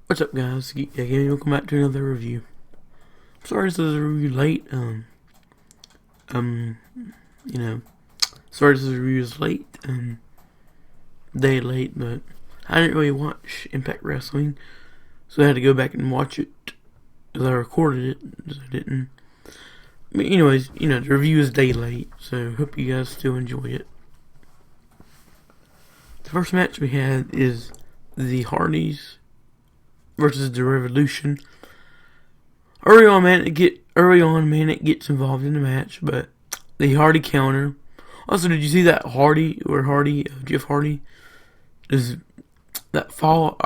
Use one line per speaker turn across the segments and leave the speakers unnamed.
What's up, guys? Geek again. Welcome back to another review. Sorry this is a review late. Um, you know, sorry this review is late. Day late, but I didn't really watch Impact Wrestling, so I had to go back and watch it. Because I recorded it, so I didn't. But anyways, the review is day late, so hope you guys still enjoy it. The first match we had is the Hardys versus the Revolution. Early on, man, it gets involved in the match, but the Hardy counter. Also, did you see that Jeff Hardy, is that fall?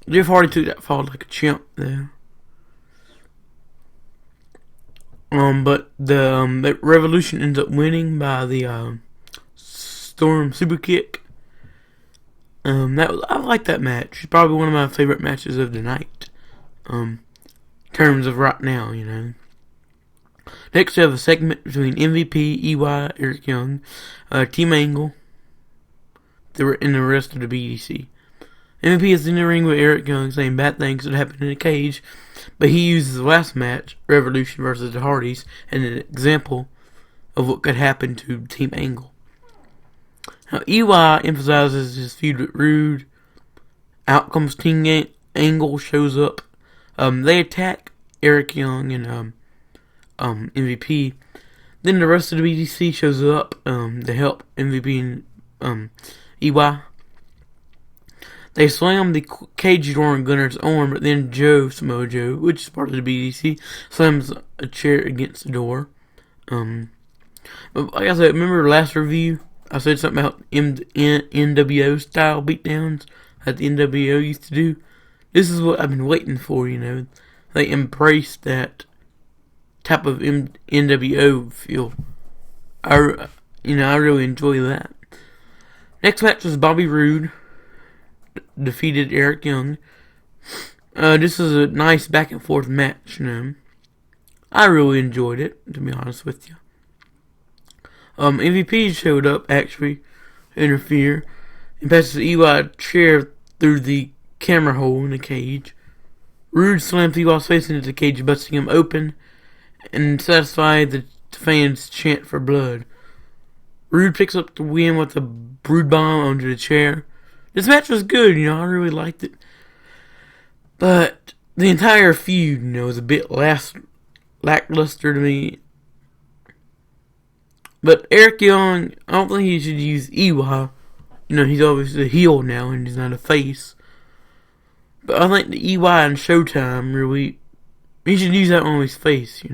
Jeff Hardy took that fall like a champ there. But the Revolution ends up winning by the Storm Super Kick. I like that match. It's probably one of my favorite matches of the night. In terms of right now, Next, we have a segment between MVP, EY, Eric Young, Team Angle, and the rest of the BDC. MVP is in the ring with Eric Young saying bad things that happened in the cage, but he uses the last match, Revolution versus the Hardys, as an example of what could happen to Team Angle. Now, EY emphasizes his feud with Rude. Out comes Team Angle, shows up. They attack Eric Young and MVP. Then the rest of the BDC shows up to help MVP and EY. They slam the cage door on Gunner's arm, but then Samoa Joe, which is part of the BDC, slams a chair against the door. But like I said, remember last review? I said something about NWO style beatdowns that the NWO used to do. This is what I've been waiting for, They embrace that type of NWO feel. I really enjoy that. Next match was Bobby Roode defeated Eric Young. This is a nice back and forth match, I really enjoyed it, to be honest with you. MVP showed up, actually, to interfere, and passes the EY chair through the camera hole in the cage. Rude slams EY's face into the cage, busting him open, and satisfied the fans' chant for blood. Rude picks up the win with a brood bomb under the chair. This match was good, I really liked it. But the entire feud, was a bit lackluster to me. But Eric Young, I don't think he should use EY. He's obviously a heel now and he's not a face. But I think the EY and Showtime really, he should use that on his face,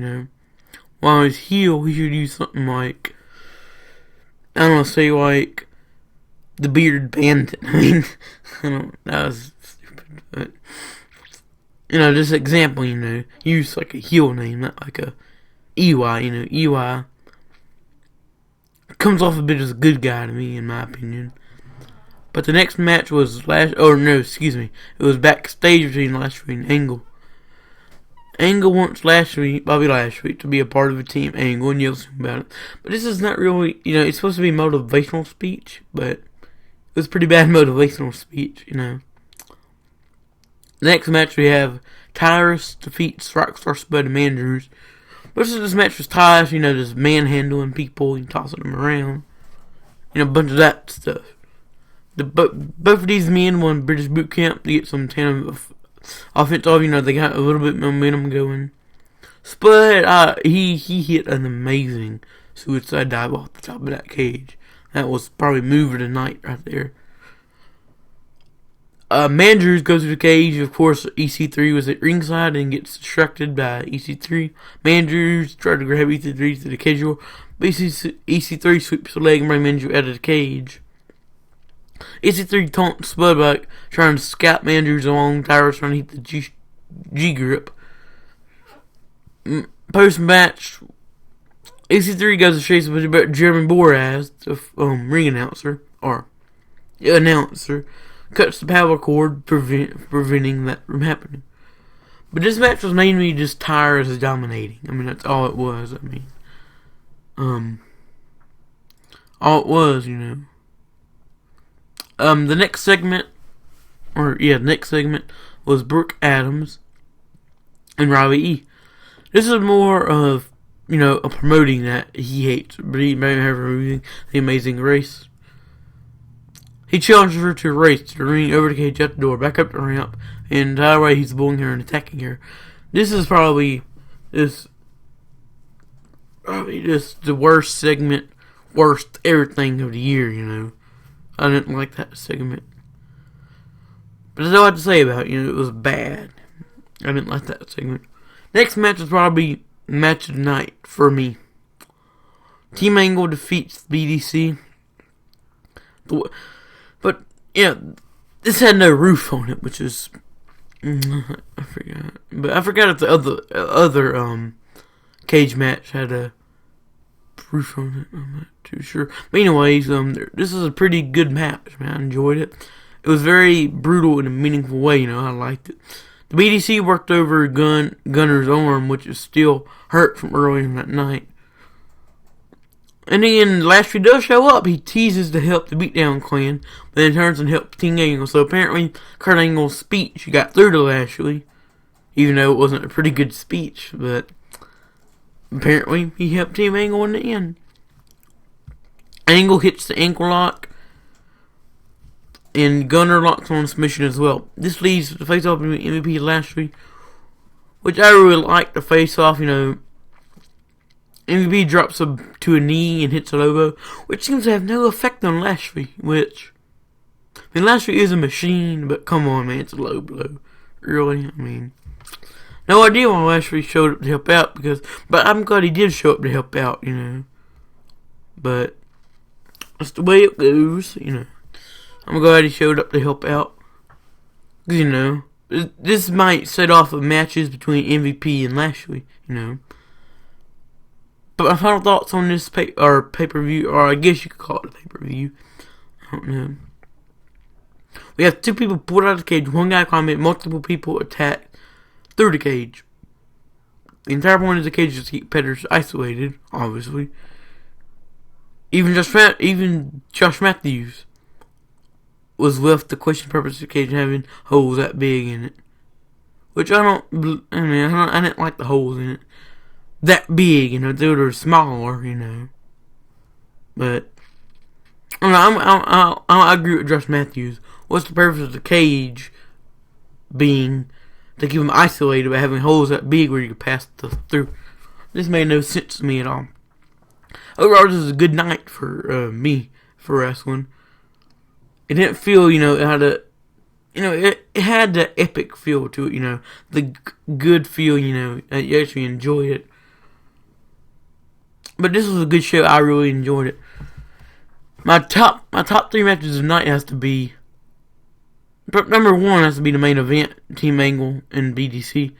While he's heel, he should use something like, I don't know, say like the Bearded Bandit. That was stupid, but just example, use like a heel name, not like a EY, EY comes off a bit as a good guy to me, in my opinion. But the next match was it was backstage between Lashley and Angle. Angle wants Bobby Lashley, to be a part of a Team Angle and yells about it. But this is not really, it's supposed to be motivational speech, but it was pretty bad motivational speech, The next match we have Tyrus defeats Rockstar Spud and Andrews. Most of this match was Tyrus, just manhandling people and tossing them around. A bunch of that stuff. Both of these men won British Boot Camp to get some tandem offensive. They got a little bit of momentum going. Spud, he hit an amazing suicide dive off the top of that cage. That was probably move of the night right there. Mandrews goes to the cage. Of course, EC3 was at ringside and gets distracted by EC3. Mandrews tried to grab EC3 to the cage door, but EC3 sweeps the leg and brings Mandrews out of the cage. EC3 taunts Spud by trying to scalp Mandrews along. Tyrus trying to hit the G grip. Post match, EC3 goes to chase about Jeremy Boraz, the ring announcer, cuts the power cord, preventing that from happening. But this match was mainly just Tyrus dominating. That's all it was. All it was, The next segment next segment was Brooke Adams and Robbie E. This is more of, a promoting that he hates, but he may have removing the Amazing Race. He challenges her to a race to the ring, over the cage, out the door, back up the ramp, and the entire way he's bullying her and attacking her. This is probably just the worst segment, worst everything of the year, I didn't like that segment. But that's all I have to say about it, it was bad. I didn't like that segment. Next match is probably match of the night for me. Team Angle defeats BDC. But, this had no roof on it, which is... I forgot. But I forgot if the other cage match had a roof on it. I'm not too sure. But anyways, this is a pretty good match, man. I enjoyed it. It was very brutal in a meaningful way, I liked it. The BDC worked over Gunner's arm, which is still hurt from earlier that night. And then Lashley does show up. He teases to help the Beatdown Clan, but then turns and helps Team Angle. So apparently, Kurt Angle's speech got through to Lashley, even though it wasn't a pretty good speech. But apparently, he helped Team Angle in the end. Angle hits the ankle lock, and Gunner locks on submission as well. This leads to the face-off between MVP and Lashley, which I really like. The face-off, MVP drops him to a knee and hits a elbow, which seems to have no effect on Lashley, Lashley is a machine, but come on, man, it's a low blow. Really? No idea why Lashley showed up to help out, but I'm glad he did show up to help out, But that's the way it goes, I'm glad he showed up to help out. This might set off of matches between MVP and Lashley, But my final thoughts on this pay-per-view, or I guess you could call it a pay-per-view. I don't know. We have 2 people pulled out of the cage, 1 guy climbed, multiple people attacked through the cage. The entire point of the cage is to keep competitors isolated, obviously. Even Josh Matthews was left to question the purpose of the cage having holes that big in it. Which I didn't like the holes in it. That big, they were smaller, But I agree with Josh Matthews. What's the purpose of the cage being to keep them isolated by having holes that big where you can pass through? This made no sense to me at all. Overall, this is a good night for me for wrestling. It didn't feel, it had the epic feel to it, the good feel, that you actually enjoyed it. But this was a good show. I really enjoyed it. My top 3 matches of the night has to be... Number 1 has to be the main event, Team Angle and BDC.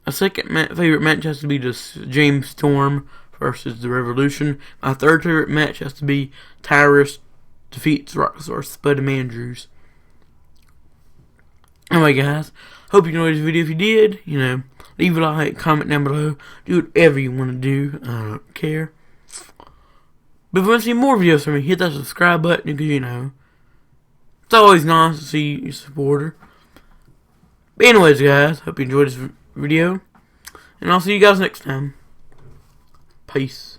My second favorite match has to be the James Storm versus the Revolution. My third favorite match has to be Tyrus defeats Rockstar Spud Andrews. Anyway, guys, hope you enjoyed this video. If you did, leave a like, comment down below, do whatever you want to do. I don't care. But if you want to see more videos from me, hit that subscribe button because, it's always nice to see your supporter. But anyways, guys, hope you enjoyed this video. And I'll see you guys next time. Peace.